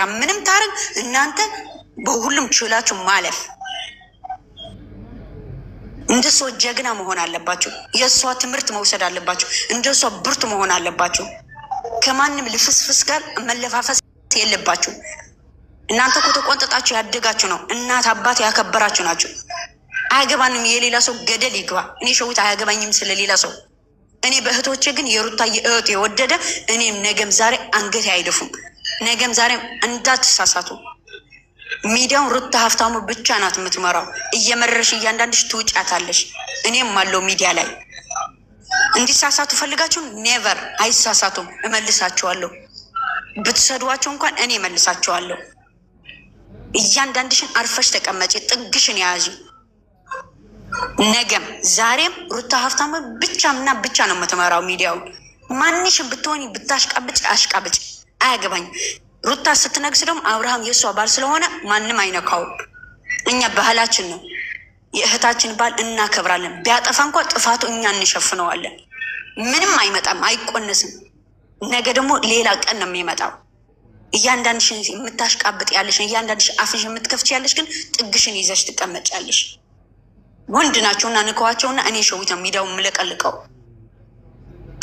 ትስራ ምንም ታረግ እናንተ በሁሉም ችላችሁ ማለፍ እንደሷ ጀግና መሆን አለባችሁ። የሷ ትምህርት መውሰድ አለባችሁ። እንደሷ ብርቱ መሆን አለባችሁ። ከማንም ልፍስፍስ ጋር መለፋፈስ የለባችሁ። እናንተ እኮ ተቆንጥጣችሁ ያደጋችሁ ነው። እናት አባት ያከበራችሁ ናችሁ። አያገባንም የሌላ ሰው ገደል ይግባ። እኔ ሸዊት አያገባኝም ስለሌላ ሰው። እኔ በእህቶቼ ግን የሩታዬ እህት የወደደ እኔም ነገም ዛሬ አንገት አይደፉም። ነገም ዛሬም እንዳትሳሳቱ። ሚዲያውን ሩታ ሀብታሙ ብቻ ናት የምትመራው። እየመረሽ እያንዳንድሽ ትውጫታለሽ። እኔም አለው ሚዲያ ላይ እንዲሳሳቱ ፈልጋችሁ ኔቨር አይሳሳቱም። እመልሳችኋለሁ። ብትሰዷቸው እንኳን እኔ እመልሳችኋለሁ። እያንዳንድሽን አርፈሽ ተቀመጪ፣ ጥግሽን ያዙ። ነገም ዛሬም ሩታ ሀብታሙ ብቻና ብቻ ነው የምትመራው ሚዲያውን። ማንሽን ብትሆኒ ብታሽቃብጭ አሽቃብጭ አያገባኝ። ሩታ ስትነግስ ደግሞ አብርሃም የእሷ ባል ስለሆነ ማንም አይነካውም። እኛ ባህላችን ነው። የእህታችን ባል እናከብራለን። ቢያጠፋ እንኳ ጥፋቱ እኛ እንሸፍነዋለን። ምንም አይመጣም፣ አይቆነስም። ነገ ደግሞ ሌላ ቀን ነው የሚመጣው። እያንዳንድሽን የምታሽቃብጥ ያለሽ፣ እያንዳንድሽ አፍሽ የምትከፍች ያለሽ ግን ጥግሽን ይዘሽ ትቀመጫለሽ። ወንድ ናቸውና ንከዋቸውና እኔ ሸዊት ነው ሚዲያው የምለቀልቀው።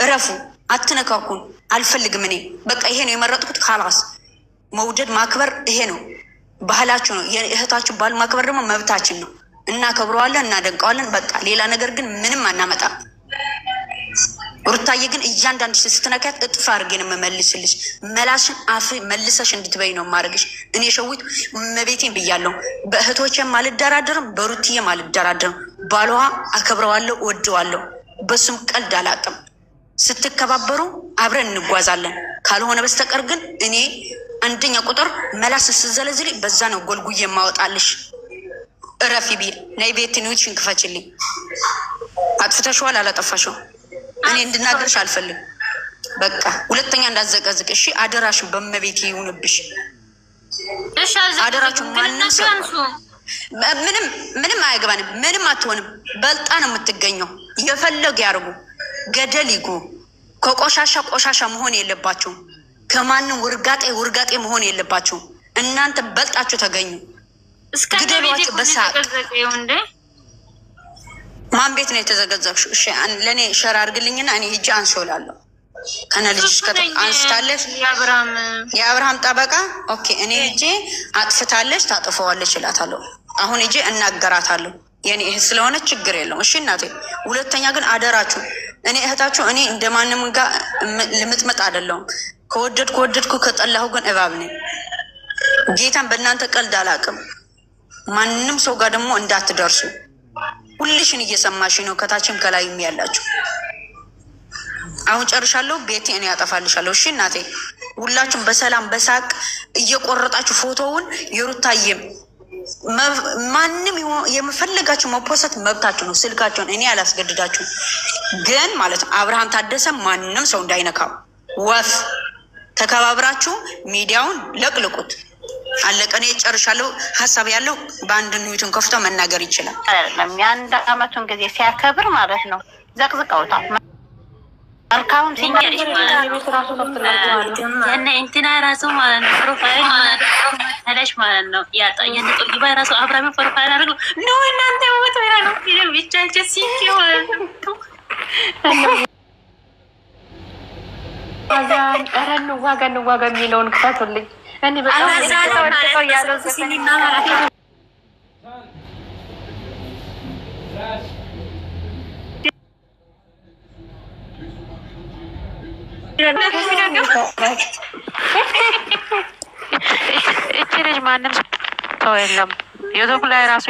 እረፉ፣ አትነካኩን። አልፈልግም እኔ በቃ ይሄ ነው የመረጥኩት። ካላስ መውደድ ማክበር ይሄ ነው ባህላችሁ ነው። የእህታችሁ ባል ማክበር ደግሞ መብታችን ነው። እናከብረዋለን፣ እናደንቀዋለን። በቃ ሌላ ነገር ግን ምንም አናመጣም። ሩታዬ ግን እያንዳንድሽ ስትነካት እጥፍ አድርጌ ነው የምመልስልሽ። መላሽን አፍ መልሰሽ እንድትበይ ነው የማደርግሽ። እኔ ሸዊት መቤቴን ብያለሁ። በእህቶቼም አልደራደርም፣ በሩትዬም አልደራደርም። ባሏ አከብረዋለሁ፣ ወደዋለሁ። በሱም ቀልድ አላቅም። ስትከባበሩ አብረን እንጓዛለን። ካልሆነ በስተቀር ግን እኔ አንደኛ ቁጥር መላስ ስዘለዝልኝ በዛ ነው ጎልጉዬ የማወጣልሽ። እረፊ ቢል ናይ ቤት ኒዎችን ክፈችልኝ። አጥፍተሽዋል አላጠፋሽው እኔ እንድናገርሽ አልፈልግም። በቃ ሁለተኛ እንዳዘቀዝቅ እሺ። አደራሽን በመቤት ይሁንብሽ። እሺ አደራችሁ። ማንም ሰው ምንም አያገባንም። ምንም አትሆንም። በልጣ ነው የምትገኘው። የፈለጉ ያርጉ፣ ገደል ይግቡ። ከቆሻሻ ቆሻሻ መሆን የለባችሁም። ከማንም ውርጋጤ መሆን የለባችሁም። እናንተ በልጣችሁ ተገኙ። ግደሏቸው በሳቅ። ማን ቤት ነው የተዘገዘብሽው? እሺ ለእኔ ሸር አድርግልኝና እኔ ሂጅ አንሾላለሁ። ከነ ልጅሽ አንስታለች የአብርሃም ጠበቃ። ኦኬ እኔ ሂጄ አጥፍታለች ታጥፈዋለች እላታለሁ። አሁን ሂጄ እናገራታለሁ። የኔ እህት ስለሆነ ችግር የለውም። እሺ እናቴ። ሁለተኛ ግን አደራችሁ፣ እኔ እህታችሁ እኔ እንደማንም ጋር ልምጥመጥ አይደለሁም። ከወደድኩ ከጠላሁ ግን እባብ ነኝ። ጌታን በእናንተ ቀልድ አላውቅም። ማንም ሰው ጋር ደግሞ እንዳትደርሱ። ሁልሽን እየሰማሽ ነው፣ ከታችም ከላይም ያላችሁ። አሁን ጨርሻለሁ። ቤቴ እኔ ያጠፋልሻለሁ። እሺ እናቴ። ሁላችሁም በሰላም በሳቅ እየቆረጣችሁ ፎቶውን የሩታዬም ማንም የምፈልጋችሁ መፖሰት መብታችሁ ነው። ስልካችሁን እኔ አላስገድዳችሁም። ግን ማለት ነው አብርሃም ታደሰ ማንም ሰው እንዳይነካው። ወፍ ተከባብራችሁ ሚዲያውን ለቅልቁት። አለቀ። እኔ ጨርሻለሁ። ሀሳብ ያለው በአንድ ኒውትን ከፍቶ መናገር ይችላል። የአንድ አመቱን ጊዜ ሲያከብር ማለት ነው ዘቅዝቀውታል። አርካውም ሲኛለሽ እንትና ራሱ ማለት ነው ፕሮፋይል ማለት ነው ያጣየን ጥልባ ራሱ አብራም ፕሮፋይል አድርጎ ነው እናንተ ወጥ ወራ ነው ብቻቸው ሲኪው አዛን ዋጋ የሚለውን ክፈቱልኝ። እኔ በጣም ተወጥቶ ያለው ሲኒማ ማለት ነው። እቺ ልጅ ማንም ሰው የለም። ዩቱብ ላይ ራሱ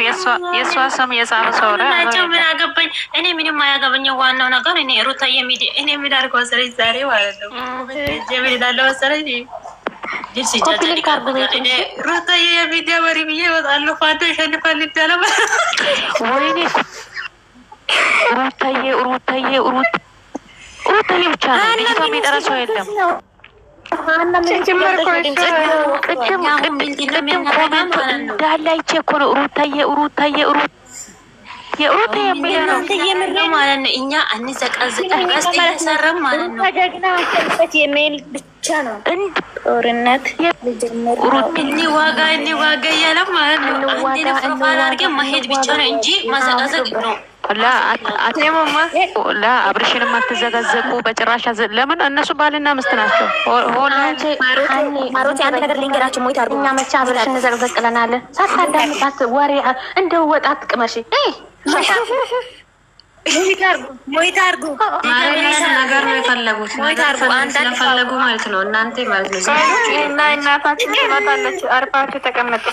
የእሷ ስም የጻፈ ሰው ናቸው። ምን አገባኝ እኔ ምንም አያገባኝም። ዋናው ነገር እኔ ሩታዬ ሚዲያ እኔ የምላርገው መሰለኝ ዛሬ ማለት ነው ጀሚል ላለው መሰለኝ ጅልሲ ጃጃሊ ካርቦኔ ሩታዬ የሚዲያ መሪ ብዬ እወጣለሁ። ፋንቶ ይሸንፋል ይዳለም። ወይኔ ሩታዬ ብቻ ነው ልጅቷ የሚጠራ ሰው የለም። እንዳለ አይቼ እኮ ነው ሩታዬ የሩታ የሚለው የምር ማለት ነው። እኛ አንዘቀዝቀን ቀስት እየሰራን ማለት ነው። ጀግና አንተበት የሚል ብቻ ነው ጦርነት ልጀምር እኒ ዋጋ እያለ ማለት ነው። አንዴ ፕሮፋይል አድርገን ማሄድ ብቻ ነው እንጂ ማዘቀዘቅ ነው። ላ አብርሽንም አትዘጋዘቁ በጭራሽ። ለምን እነሱ ባልና ሚስት ናቸው። ማሮት አንድ ነገር ልንገራችሁ። ሞይት አርጉ። እኛ መቻ አብርሽን እንዘቅዘቅለናለን። ሳታዳምጣት ወሬ እንደው ወጣት ቅመሽ ሞይት አርጉ ነገር ነው የፈለጉት ስለፈለጉ ማለት ነው። እናንተ ማለት ነው እና እናታችን ትመጣለች። አርፋችሁ ተቀመጡ።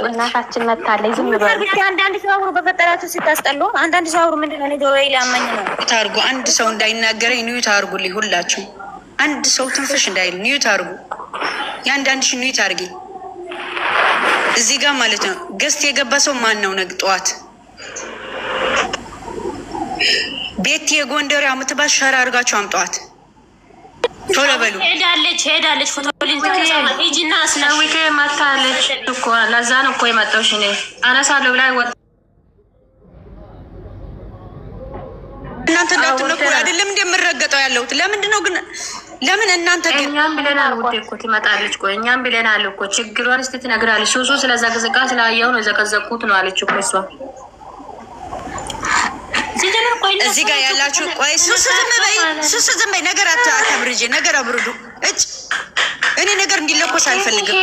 እናታችን መታለች። ዝም ብሎ አንዳንድ ሰው አብሮ በፈጠራችሁ ሲታስጠሉ አንዳንድ ሰው አብሮ ምንድነው ነው ጆሮዬ ሊያመኝ ነው። ታርጉ አንድ ሰው እንዳይናገረኝ ኒውት አርጉልኝ። ሁላችሁ አንድ ሰው ትንፍሽ እንዳይል ኒውት አርጉ። ያንዳንድሽ ኒውት አርጊ። እዚህ ጋር ማለት ነው ገስት የገባ ሰው ማን ነው? ነግ ጠዋት ቤት የጎንደር አምጥባሽ ሸራ አድርጋችሁ አምጧት። ቶሎ በሉ። ሄዳለች ፎቶ ሊንጂና አስላዊከ ማታለች እኮ ለዛ ነው እኮ የመጣሁሽ እኔ አነሳለሁ ብላ ወጣ። እናንተ እንዳትነኩ አይደለም እንደምረገጠው ያለሁት። ለምንድን ነው ግን ለምን እናንተ ግን እኛም ብለናል እኮ ትመጣለች። ቆይ እኛም ብለናል እኮ ችግሯን እስቲ ትነግራለች። ሱሱ ስለዘቀዘቃ ስላየው ነው ዘቀዘቁት ነው አለች እኮ እሷ። እዚህ ጋር ያላችሁ ቆይ ሱሱ ዝም በይ። ነገር አታብርጂ፣ ነገር አብርዱ። እኔ ነገር እንዲለኮስ አልፈልግም።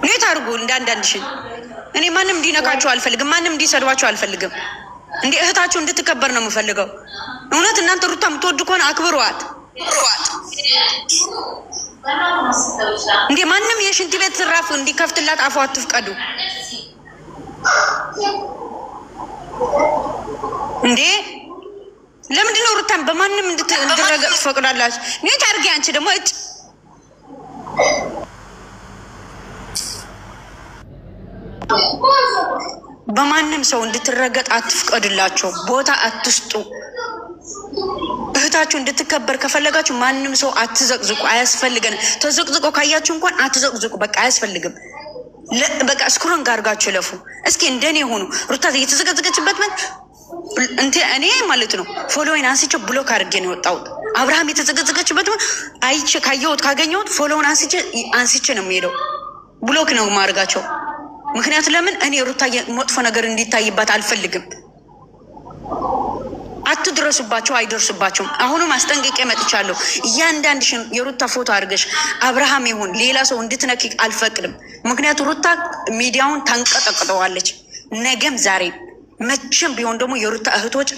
ኔት አድርጉ እንዳንዳንድሽን። እኔ ማንም እንዲነካችሁ አልፈልግም። ማንም እንዲሰድባችሁ አልፈልግም። እንደ እህታችሁ እንድትከበር ነው የምፈልገው። እውነት እናንተ ሩታ የምትወዱ ከሆነ አክብሯት። እንደ ማንም የሽንት ቤት ራፍ እንዲከፍትላት አፏ አትፍቀዱ። እንዴ ለምንድን ነው ሩታን በማንም እንድትረገጥ ትፈቅዳላችሁ? ኔት አድርጊ። አንቺ ደግሞ በማንም ሰው እንድትረገጥ አትፍቀድላቸው። ቦታ አትስጡ። እህታችሁ እንድትከበር ከፈለጋችሁ ማንም ሰው አትዘቅዝቁ። አያስፈልገን። ተዘቅዝቆ ካያችሁ እንኳን አትዘቅዝቁ። በቃ አያስፈልግም። በቃ ስክሮን ጋር አድርጋችሁ ለፉ። እስኪ እንደኔ ሆኑ። ሩታ የተዘቀዘቀችበት እኔ ማለት ነው ፎሎዊን አንስቼ ብሎክ አድርጌ ነው የወጣሁት። አብርሃም የተዘቀዘቀችበት አይቼ ካየሁት ካገኘሁት ፎሎዊን አንስቼ ነው የሚሄደው። ብሎክ ነው ማድረጋቸው። ምክንያቱ ለምን እኔ ሩታ መጥፎ ነገር እንዲታይባት አልፈልግም። አትድረሱባቸው፣ አይደርሱባቸውም። አሁንም አስጠንቅቄ መጥቻለሁ። እያንዳንድሽን የሩታ ፎቶ አድርገሽ አብርሃም ይሁን ሌላ ሰው እንድትነኪ አልፈቅድም። ምክንያቱ ሩታ ሚዲያውን ታንቀጠቅጠዋለች። ነገም ዛሬ መቼም ቢሆን ደግሞ የሩታ እህቶች